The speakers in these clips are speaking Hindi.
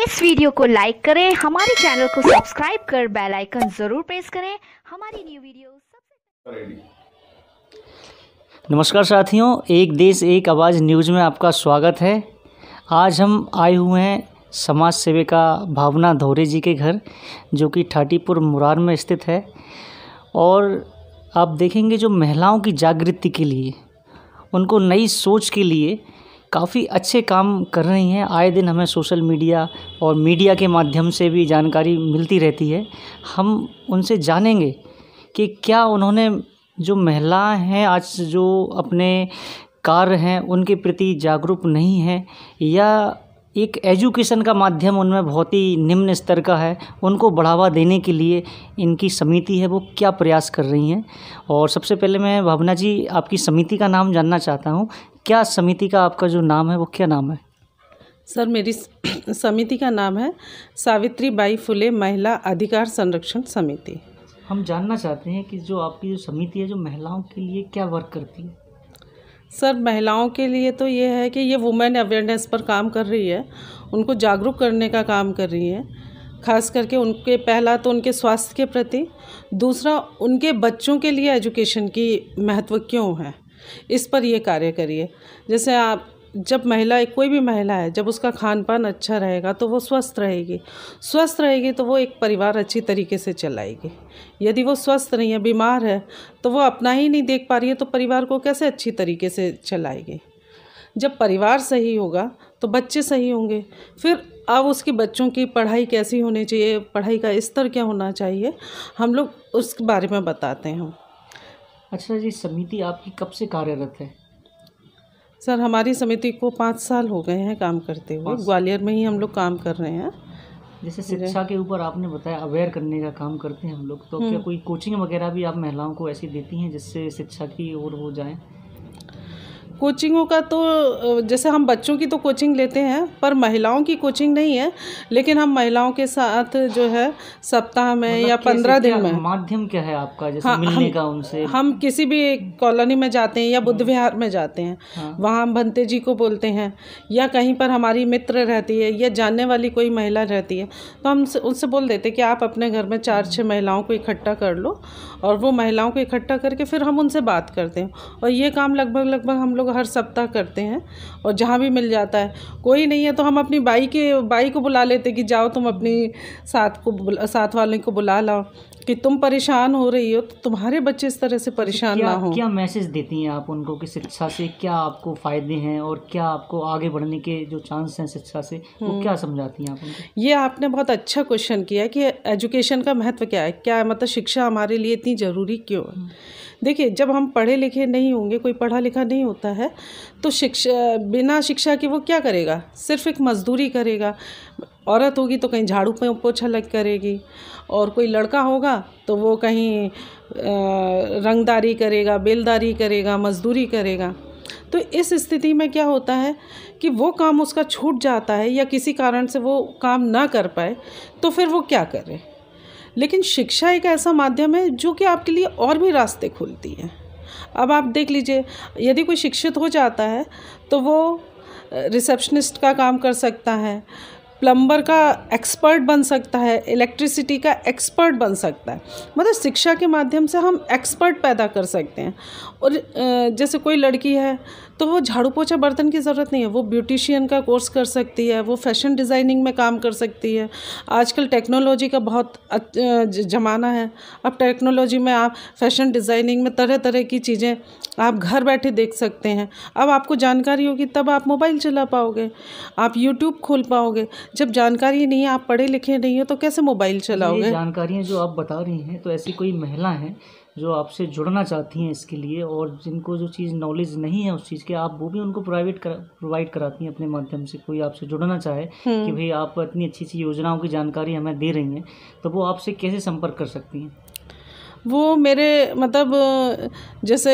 इस वीडियो को लाइक करें, हमारे चैनल को सब्सक्राइब कर बेल आइकन जरूर प्रेस करें हमारी न्यू वीडियो सबसे। नमस्कार साथियों, एक देश एक आवाज़ न्यूज़ में आपका स्वागत है। आज हम आए हुए हैं समाज सेविका भावना धोरे जी के घर, जो कि ठाटीपुर मुरार में स्थित है। और आप देखेंगे जो महिलाओं की जागृति के लिए, उनको नई सोच के लिए काफ़ी अच्छे काम कर रही हैं। आए दिन हमें सोशल मीडिया और मीडिया के माध्यम से भी जानकारी मिलती रहती है। हम उनसे जानेंगे कि क्या उन्होंने, जो महिलाएं हैं आज जो अपने कार्य हैं उनके प्रति जागरूक नहीं हैं, या एक एजुकेशन का माध्यम उनमें बहुत ही निम्न स्तर का है, उनको बढ़ावा देने के लिए इनकी समिति है वो क्या प्रयास कर रही हैं। और सबसे पहले मैं भावना जी आपकी समिति का नाम जानना चाहता हूँ। क्या समिति का आपका जो नाम है वो क्या नाम है? सर, मेरी समिति का नाम है सावित्रीबाई फुले महिला अधिकार संरक्षण समिति। हम जानना चाहते हैं कि जो आपकी जो समिति है जो महिलाओं के लिए क्या वर्क करती है? सर, महिलाओं के लिए तो ये है कि ये वुमेन अवेयरनेस पर काम कर रही है, उनको जागरूक करने का काम कर रही है। खास करके उनके, पहला तो उनके स्वास्थ्य के प्रति, दूसरा उनके बच्चों के लिए एजुकेशन की महत्व क्यों है, इस पर ये कार्य करिए। जैसे आप, जब महिला, कोई भी महिला है, जब उसका खान पान अच्छा रहेगा तो वो स्वस्थ रहेगी तो वो एक परिवार अच्छी तरीके से चलाएगी। यदि वो स्वस्थ नहीं है, बीमार है, तो वो अपना ही नहीं देख पा रही है तो परिवार को कैसे अच्छी तरीके से चलाएगी। जब परिवार सही होगा तो बच्चे सही होंगे। फिर अब उसके बच्चों की पढ़ाई कैसी होनी चाहिए, पढ़ाई का स्तर क्या होना चाहिए, हम लोग उसके बारे में बताते हैं। अच्छा जी, समिति आपकी कब से कार्यरत है? सर, हमारी समिति को 5 साल हो गए हैं काम करते हुए। ग्वालियर में ही हम लोग काम कर रहे हैं। जैसे शिक्षा के ऊपर आपने बताया अवेयर करने का काम करते हैं हम लोग, तो क्या कोई कोचिंग वगैरह भी आप महिलाओं को ऐसी देती हैं जिससे शिक्षा की ओर हो जाएं? कोचिंगों का तो, जैसे हम बच्चों की तो कोचिंग लेते हैं, पर महिलाओं की कोचिंग नहीं है। लेकिन हम महिलाओं के साथ जो है सप्ताह में या 15 दिन में, माध्यम क्या है आपका, जैसे मिलने का उनसे? हम किसी भी कॉलोनी में जाते हैं या बुद्ध विहार में जाते हैं, वहाँ हम भंते जी को बोलते हैं, या कहीं पर हमारी मित्र रहती है या जानने वाली कोई महिला रहती है, तो हम उनसे बोल देते कि आप अपने घर में 4-6 महिलाओं को इकट्ठा कर लो, और वो महिलाओं को इकट्ठा करके फिर हम उनसे बात करते हैं। और ये काम लगभग हम लोग हर सप्ताह करते हैं। और जहाँ भी मिल जाता है, कोई नहीं है तो हम अपनी बाई को बुला लेते कि जाओ तुम अपनी साथ वाले को बुला लाओ कि तुम परेशान हो रही हो तो तुम्हारे बच्चे इस तरह से परेशान ना हो। क्या मैसेज देती हैं आप उनको कि शिक्षा से क्या आपको फ़ायदे हैं और क्या आपको आगे बढ़ने के जो चांस हैं शिक्षा से, वो क्या समझाती हैं आप उनको? ये आपने बहुत अच्छा क्वेश्चन किया कि एजुकेशन का महत्व क्या है, क्या मतलब शिक्षा हमारे लिए इतनी ज़रूरी क्यों है। देखिए, जब हम पढ़े लिखे नहीं होंगे, कोई पढ़ा लिखा नहीं होता है, तो बिना शिक्षा के वो क्या करेगा? सिर्फ एक मजदूरी करेगा। औरत होगी तो कहीं झाड़ू पोछा लग करेगी, और कोई लड़का होगा तो वो कहीं रंगदारी करेगा, बेलदारी करेगा, मजदूरी करेगा। तो इस स्थिति में क्या होता है कि वो काम उसका छूट जाता है, या किसी कारण से वो काम ना कर पाए, तो फिर वो क्या करे। लेकिन शिक्षा एक ऐसा माध्यम है जो कि आपके लिए और भी रास्ते खोलती है। अब आप देख लीजिए, यदि कोई शिक्षित हो जाता है तो वो रिसेप्शनिस्ट का काम कर सकता है, प्लम्बर का एक्सपर्ट बन सकता है, इलेक्ट्रिसिटी का एक्सपर्ट बन सकता है। मतलब शिक्षा के माध्यम से हम एक्सपर्ट पैदा कर सकते हैं। और जैसे कोई लड़की है तो वो झाड़ू पोछा बर्तन की ज़रूरत नहीं है, वो ब्यूटिशियन का कोर्स कर सकती है, वो फैशन डिज़ाइनिंग में काम कर सकती है। आजकल टेक्नोलॉजी का बहुत ज़माना है। अब टेक्नोलॉजी में आप फैशन डिज़ाइनिंग में तरह तरह की चीज़ें आप घर बैठे देख सकते हैं। अब आपको जानकारी होगी तब आप मोबाइल चला पाओगे, आप यूट्यूब खोल पाओगे। जब जानकारी नहीं है, आप पढ़े लिखे नहीं हो, तो कैसे मोबाइल चलाओगे? जानकारियाँ जो आप बता रही हैं, तो ऐसी कोई महिला हैं जो आपसे जुड़ना चाहती हैं इसके लिए, और जिनको जो चीज़ नॉलेज नहीं है उस चीज़ के, आप वो भी उनको प्रोवाइड कराती हैं अपने माध्यम से? कोई आपसे जुड़ना चाहे कि भाई आप इतनी अच्छी योजनाओं की जानकारी हमें दे रही हैं, तो वो आपसे कैसे संपर्क कर सकती हैं? वो मेरे मतलब जैसे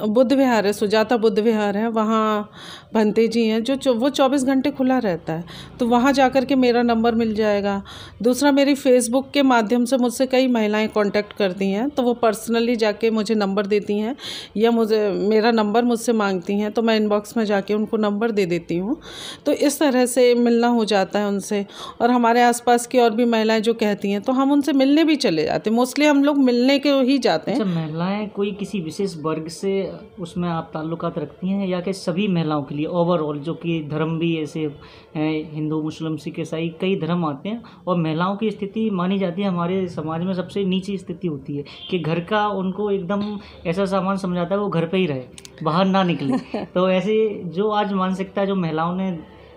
बुद्ध विहार है, सुजाता बुद्ध विहार है, वहाँ भंते जी हैं जो वो 24 घंटे खुला रहता है, तो वहाँ जाकर के मेरा नंबर मिल जाएगा। दूसरा, मेरी फेसबुक के माध्यम से मुझसे कई महिलाएं कांटेक्ट करती हैं, तो वो पर्सनली जाके मुझे नंबर देती हैं या मुझे मेरा नंबर मुझसे मांगती हैं, तो मैं इनबॉक्स में जाके उनको नंबर दे देती हूँ। तो इस तरह से मिलना हो जाता है उनसे। और हमारे आसपास की और भी महिलाएं जो कहती हैं तो हम उनसे मिलने भी चले जाते हैं। मोस्टली हम लोग मिलने के ही जाते हैं। अच्छा, महिलाएं कोई किसी विशेष वर्ग से उसमें आप ताल्लुकात रखती हैं या कि सभी महिलाओं के लिए ओवरऑल, जो कि धर्म भी ऐसे हैं, हिंदू मुस्लिम सिख ईसाई कई धर्म आते हैं, और महिलाओं की स्थिति मानी जाती है हमारे समाज में सबसे नीची स्थिति होती है कि घर का उनको एकदम ऐसा सामान समझाता है वो घर पे ही रहे, बाहर ना निकले। तो ऐसे जो आज मानसिकता जो महिलाओं ने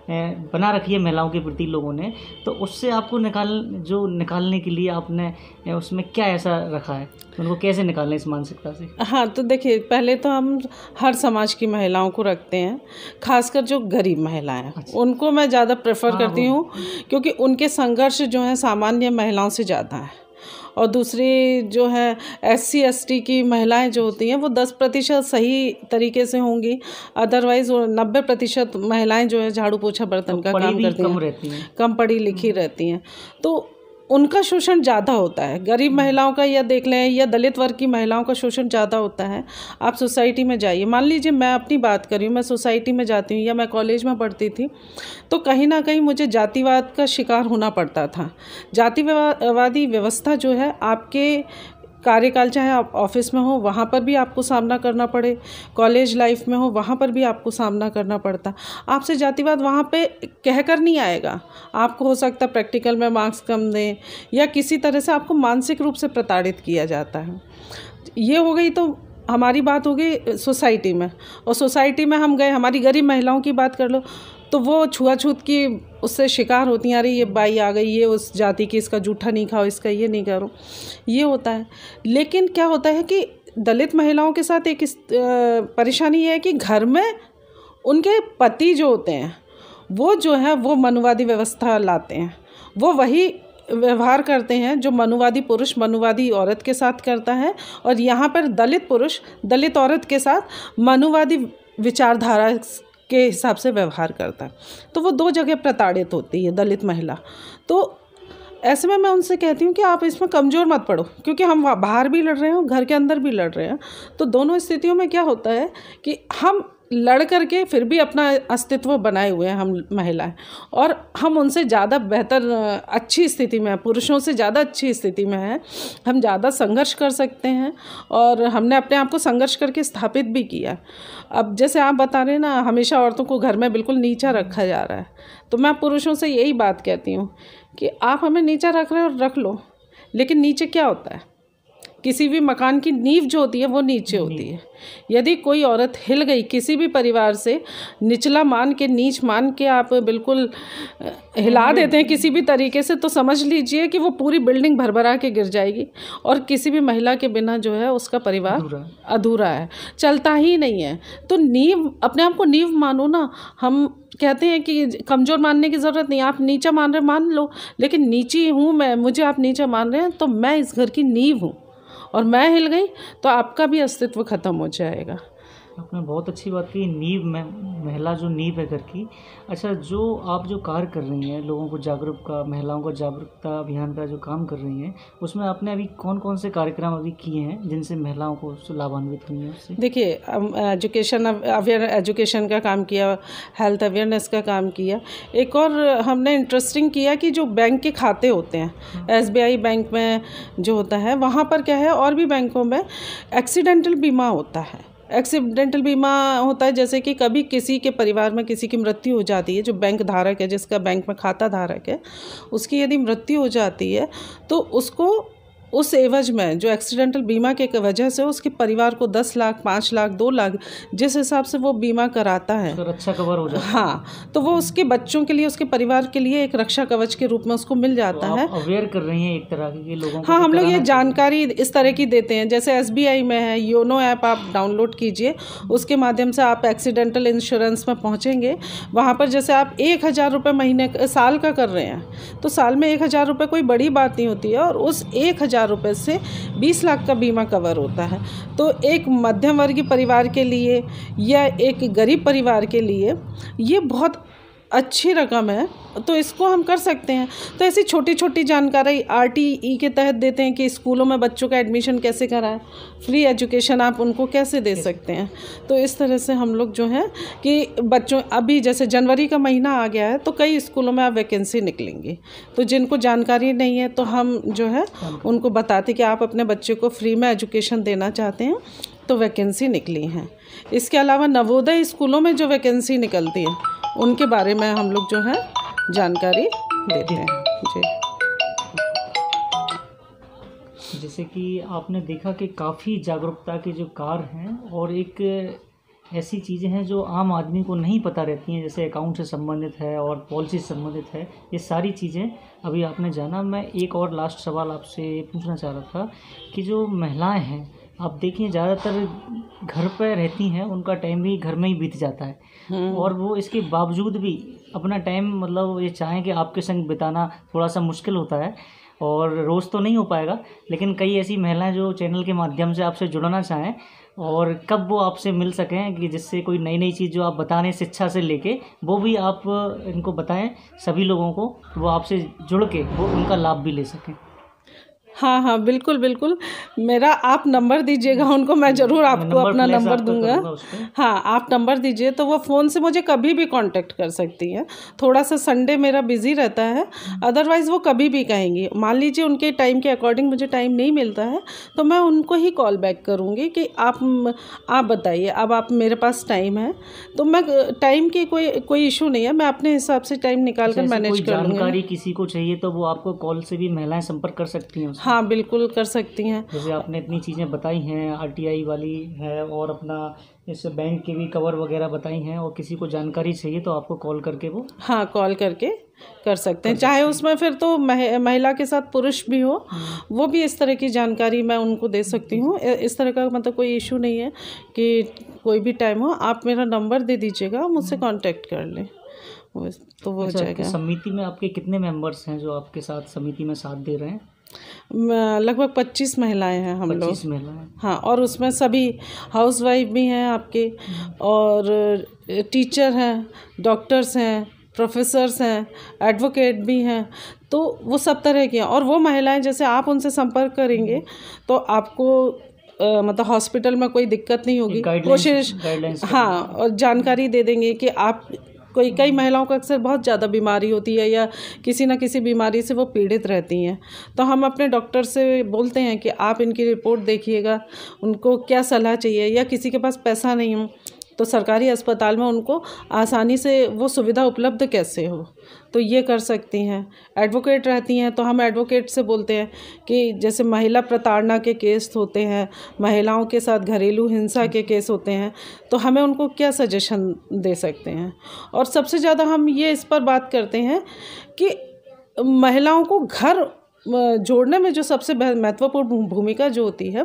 बना रखी है महिलाओं के प्रति लोगों ने, तो उससे आपको निकालने के लिए आपने उसमें क्या ऐसा रखा है, उनको कैसे निकालना इस मानसिकता से? हाँ, तो देखिए, पहले तो हम हर समाज की महिलाओं को रखते हैं, खासकर जो गरीब महिलाएं हैं। अच्छा। उनको मैं ज़्यादा प्रेफर करती हूँ, क्योंकि उनके संघर्ष जो है सामान्य महिलाओं से ज़्यादा है। और दूसरी जो है SC ST की महिलाएं जो होती हैं वो 10% सही तरीके से होंगी, अदरवाइज़ 90% महिलाएं जो है झाड़ू पोछा बर्तन का काम करती हैं, कम पढ़ी लिखी रहती हैं, तो उनका शोषण ज़्यादा होता है। गरीब महिलाओं का या देख लें, या दलित वर्ग की महिलाओं का शोषण ज़्यादा होता है। आप सोसाइटी में जाइए, मान लीजिए मैं अपनी बात कर रही हूँ, मैं सोसाइटी में जाती हूँ या मैं कॉलेज में पढ़ती थी, तो कहीं ना कहीं मुझे जातिवाद का शिकार होना पड़ता था। जातिवादी व्यवस्था जो है आपके कार्यकाल, चाहे आप ऑफिस में हो वहाँ पर भी आपको सामना करना पड़े, कॉलेज लाइफ में हो वहाँ पर भी आपको सामना करना पड़ता। आपसे जातिवाद वहाँ पे कहकर नहीं आएगा, आपको हो सकता प्रैक्टिकल में मार्क्स कम दें या किसी तरह से आपको मानसिक रूप से प्रताड़ित किया जाता है। ये हो गई तो हमारी बात हो गई सोसाइटी में, और सोसाइटी में हम गए, हमारी गरीब महिलाओं की बात कर लो तो वो छुआछूत की उससे शिकार होती हैं। अरे ये बाई आ गई, ये उस जाति की, इसका जूठा नहीं खाओ, इसका ये नहीं करो, ये होता है। लेकिन क्या होता है कि दलित महिलाओं के साथ एक परेशानी ये है कि घर में उनके पति जो होते हैं वो जो है वो मनुवादी व्यवस्था लाते हैं, वो वही व्यवहार करते हैं जो मनुवादी पुरुष मनुवादी औरत के साथ करता है, और यहाँ पर दलित पुरुष दलित औरत के साथ मनुवादी विचारधारा के हिसाब से व्यवहार करता है। तो वो दो जगह प्रताड़ित होती है दलित महिला। तो ऐसे में मैं उनसे कहती हूँ कि आप इसमें कमज़ोर मत पड़ो, क्योंकि हम बाहर भी लड़ रहे हैं, घर के अंदर भी लड़ रहे हैं। तो दोनों स्थितियों में क्या होता है कि हम लड़ करके फिर भी अपना अस्तित्व बनाए हुए हैं हम महिलाएं, और हम उनसे ज़्यादा बेहतर अच्छी स्थिति में हैं, पुरुषों से ज़्यादा अच्छी स्थिति में हैं। हम ज़्यादा संघर्ष कर सकते हैं, और हमने अपने आप को संघर्ष करके स्थापित भी किया। अब जैसे आप बता रहे हैं ना, हमेशा औरतों को घर में बिल्कुल नीचा रखा जा रहा है, तो मैं पुरुषों से यही बात कहती हूँ कि आप हमें नीचा रख रहे हो और रख लो, लेकिन नीचे क्या होता है, किसी भी मकान की नींव जो होती है वो नीचे होती है। यदि कोई औरत हिल गई किसी भी परिवार से, निचला मान के, नीच मान के आप बिल्कुल हिला देते हैं किसी भी तरीके से, तो समझ लीजिए कि वो पूरी बिल्डिंग भरभरा के गिर जाएगी, और किसी भी महिला के बिना जो है उसका परिवार अधूरा है, चलता ही नहीं है। तो नींव, अपने आप को नींव मानो ना। हम कहते हैं कि कमज़ोर मानने की ज़रूरत नहीं, आप नीचा मान रहे मान लो, लेकिन नीची हूँ मैं, मुझे आप नीचा मान रहे हैं तो मैं इस घर की नींव हूँ, और मैं हिल गई तो आपका भी अस्तित्व ख़त्म हो जाएगा। आपने बहुत अच्छी बात की, नींव में महिला जो नींव है घर की। अच्छा, जो आप जो कार्य कर रही हैं, लोगों को जागरूक का, महिलाओं का जागरूकता अभियान का जो काम कर रही हैं, उसमें आपने अभी कौन कौन से कार्यक्रम अभी किए हैं जिनसे महिलाओं को लाभान्वित हुई हैं उससे? देखिए, एजुकेशन का काम किया, हेल्थ अवेयरनेस का काम किया। एक और हमने इंटरेस्टिंग किया कि जो बैंक के खाते होते हैं, SBI बैंक में जो होता है, वहाँ पर क्या है, और भी बैंकों में एक्सीडेंटल बीमा होता है। एक्सीडेंटल बीमा होता है जैसे कि कभी किसी के परिवार में किसी की मृत्यु हो जाती है, जो बैंक धारक है, जिसका बैंक में खाता धारक है, उसकी यदि मृत्यु हो जाती है तो उसको उस एवज में जो एक्सीडेंटल बीमा के वजह से उसके परिवार को 10 लाख, 5 लाख, 2 लाख, जिस हिसाब से वो बीमा कराता है, रक्षा कवर हो जाता है। हाँ, तो वो उसके बच्चों के लिए, उसके परिवार के लिए एक रक्षा कवच के रूप में उसको मिल जाता है। अवेयर कर रही हैं एक तरह के लोगों को। हाँ, हम लोग ये जानकारी इस तरह की देते हैं। जैसे SBI में है, योनो ऐप आप डाउनलोड कीजिए, उसके माध्यम से आप एक्सीडेंटल इंश्योरेंस में पहुँचेंगे। वहाँ पर जैसे आप 1000 रुपये महीने साल का कर रहे हैं, तो साल में 1000 रुपये कोई बड़ी बात नहीं होती है, और उस 1000 50,000 रुपये से 20 लाख का बीमा कवर होता है। तो एक मध्यम वर्गीय परिवार के लिए या एक गरीब परिवार के लिए ये बहुत अच्छी रकम है, तो इसको हम कर सकते हैं। तो ऐसी छोटी छोटी जानकारी RTE के तहत देते हैं कि स्कूलों में बच्चों का एडमिशन कैसे कराएं, फ्री एजुकेशन आप उनको कैसे दे सकते हैं। तो इस तरह से हम लोग जो है कि बच्चों, अभी जैसे जनवरी का महीना आ गया है तो कई स्कूलों में अब वैकेंसी निकलेंगी, तो जिनको जानकारी नहीं है तो हम जो है उनको बताते कि आप अपने बच्चे को फ्री में एजुकेशन देना चाहते हैं तो वैकेंसी निकली हैं। इसके अलावा नवोदय स्कूलों में जो वैकेंसी निकलती है उनके बारे में हम लोग जो है जानकारी देते हैं जी। जैसे कि आपने देखा कि काफ़ी जागरूकता के जो कार्य हैं और एक ऐसी चीज़ें हैं जो आम आदमी को नहीं पता रहती हैं, जैसे अकाउंट से संबंधित है और पॉलिसी से संबंधित है, ये सारी चीज़ें अभी आपने जाना। मैं एक और लास्ट सवाल आपसे पूछना चाह रहा था कि जो महिलाएं हैं, आप देखिए ज़्यादातर घर पर रहती हैं, उनका टाइम भी घर में ही बीत जाता है और वो इसके बावजूद भी अपना टाइम मतलब ये चाहें कि आपके संग बिताना थोड़ा सा मुश्किल होता है और रोज़ तो नहीं हो पाएगा, लेकिन कई ऐसी महिलाएं जो चैनल के माध्यम से आपसे जुड़ना चाहें और कब वो आपसे मिल सकें कि जिससे कोई नई नई चीज़ जो आप बता रहे हैं शिक्षा से लेके, वो भी आप इनको बताएं सभी लोगों को, वो आपसे जुड़ के वो उनका लाभ भी ले सकें। हाँ हाँ बिल्कुल बिल्कुल, मेरा आप नंबर दीजिएगा उनको, मैं ज़रूर आपको अपना नंबर दूंगा। हाँ, आप नंबर दीजिए तो वो फ़ोन से मुझे कभी भी कांटेक्ट कर सकती हैं। थोड़ा सा संडे मेरा बिज़ी रहता है, अदरवाइज़ वो कभी भी कहेंगी। मान लीजिए उनके टाइम के अकॉर्डिंग मुझे टाइम नहीं मिलता है तो मैं उनको ही कॉल बैक करूँगी कि आप बताइए, अब आप मेरे पास टाइम है। तो मैं टाइम की कोई इशू नहीं है, मैं अपने हिसाब से टाइम निकाल कर मैनेज कर लूँगी। जानकारी किसी को चाहिए तो वो आपको कॉल से भी महिलाएं संपर्क कर सकती हैं। हाँ बिल्कुल कर सकती हैं। जैसे आपने इतनी चीज़ें बताई हैं, RTI वाली है और अपना इस बैंक के भी कवर वगैरह बताई हैं, और किसी को जानकारी चाहिए तो आपको कॉल करके वो कॉल करके कर सकते हैं। चाहे उसमें फिर तो महिला के साथ पुरुष भी हो, वो भी इस तरह की जानकारी मैं उनको दे सकती हूँ। इस तरह का मतलब कोई इशू नहीं है कि कोई भी टाइम हो, आप मेरा नंबर दे दीजिएगा, मुझसे कांटेक्ट कर लें तो वो हो जाएगा। समिति में आपके कितने मेंबर्स हैं जो आपके साथ समिति में साथ दे रहे हैं? लगभग 25 महिलाएं हैं हम लोग। 25 महिलाएं। हाँ, और उसमें सभी हाउसवाइफ भी हैं आपके, और टीचर हैं, डॉक्टर्स हैं, प्रोफेसर्स हैं, एडवोकेट भी हैं, तो वो सब तरह की हैं। और वो महिलाएं जैसे आप उनसे संपर्क करेंगे तो आपको मतलब हॉस्पिटल में कोई दिक्कत नहीं होगी, कोशिश हाँ, और जानकारी दे देंगे कि आप कई महिलाओं को अक्सर बहुत ज़्यादा बीमारी होती है या किसी न किसी बीमारी से वो पीड़ित रहती हैं, तो हम अपने डॉक्टर से बोलते हैं कि आप इनकी रिपोर्ट देखिएगा, उनको क्या सलाह चाहिए, या किसी के पास पैसा नहीं हो तो सरकारी अस्पताल में उनको आसानी से वो सुविधा उपलब्ध कैसे हो, तो ये कर सकती हैं। एडवोकेट रहती हैं तो हम एडवोकेट से बोलते हैं कि जैसे महिला प्रताड़ना के केस होते हैं, महिलाओं के साथ घरेलू हिंसा के केस होते हैं, तो हमें उनको क्या सजेशन दे सकते हैं। और सबसे ज़्यादा हम ये इस पर बात करते हैं कि महिलाओं को घर जोड़ने में जो सबसे महत्वपूर्ण भूमिका जो होती है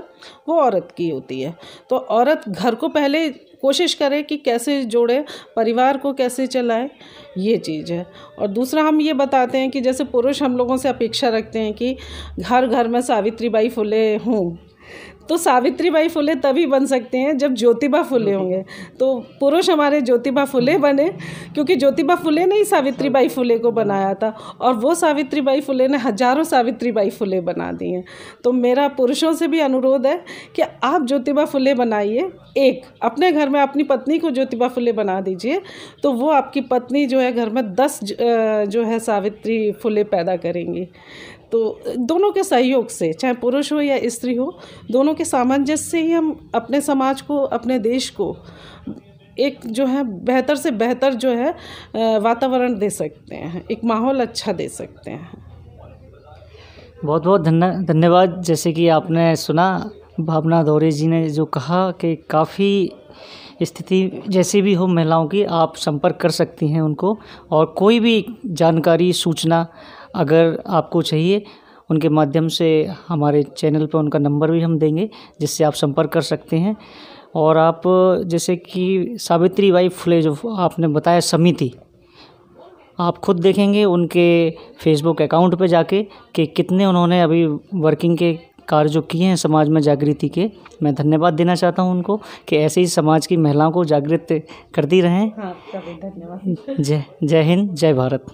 वो औरत की होती है। तो औरत घर को पहले कोशिश करे कि कैसे जोड़े, परिवार को कैसे चलाए, ये चीज़ है। और दूसरा हम ये बताते हैं कि जैसे पुरुष हम लोगों से अपेक्षा रखते हैं कि घर घर में सावित्रीबाई फुले हों, तो सावित्रीबाई फुले तभी बन सकते हैं जब ज्योतिबा फुले होंगे। तो पुरुष हमारे ज्योतिबा फुले बने, क्योंकि ज्योतिबा फुले ने ही सावित्रीबाई फुले को बनाया था, और वो सावित्रीबाई फुले ने हजारों सावित्रीबाई फुले बना दी हैं। तो मेरा पुरुषों से भी अनुरोध है कि आप ज्योतिबा फुले बनाइए, एक अपने घर में अपनी पत्नी को ज्योतिबा फुले बना दीजिए, तो वो आपकी पत्नी जो है घर में 10 जो है सावित्री फुले पैदा करेंगी। तो दोनों के सहयोग से, चाहे पुरुष हो या स्त्री हो, दोनों के सामंजस्य से ही हम अपने समाज को, अपने देश को एक जो है बेहतर से बेहतर जो है वातावरण दे सकते हैं, एक माहौल अच्छा दे सकते हैं। बहुत बहुत धन्यवाद। जैसे कि आपने सुना भावना धोरे जी ने जो कहा कि काफ़ी स्थिति जैसी भी हो महिलाओं की, आप संपर्क कर सकती हैं उनको, और कोई भी जानकारी सूचना अगर आपको चाहिए उनके माध्यम से हमारे चैनल पर उनका नंबर भी हम देंगे, जिससे आप संपर्क कर सकते हैं। और आप जैसे कि सावित्रीबाई फुले जो आपने बताया समिति, आप खुद देखेंगे उनके फेसबुक अकाउंट पे जाके कि कितने उन्होंने अभी वर्किंग के कार्य जो किए हैं समाज में जागृति के। मैं धन्यवाद देना चाहता हूं उनको कि ऐसे ही समाज की महिलाओं को जागृत करती रहें। हाँ, धन्यवाद। जय हिंद, जय भारत।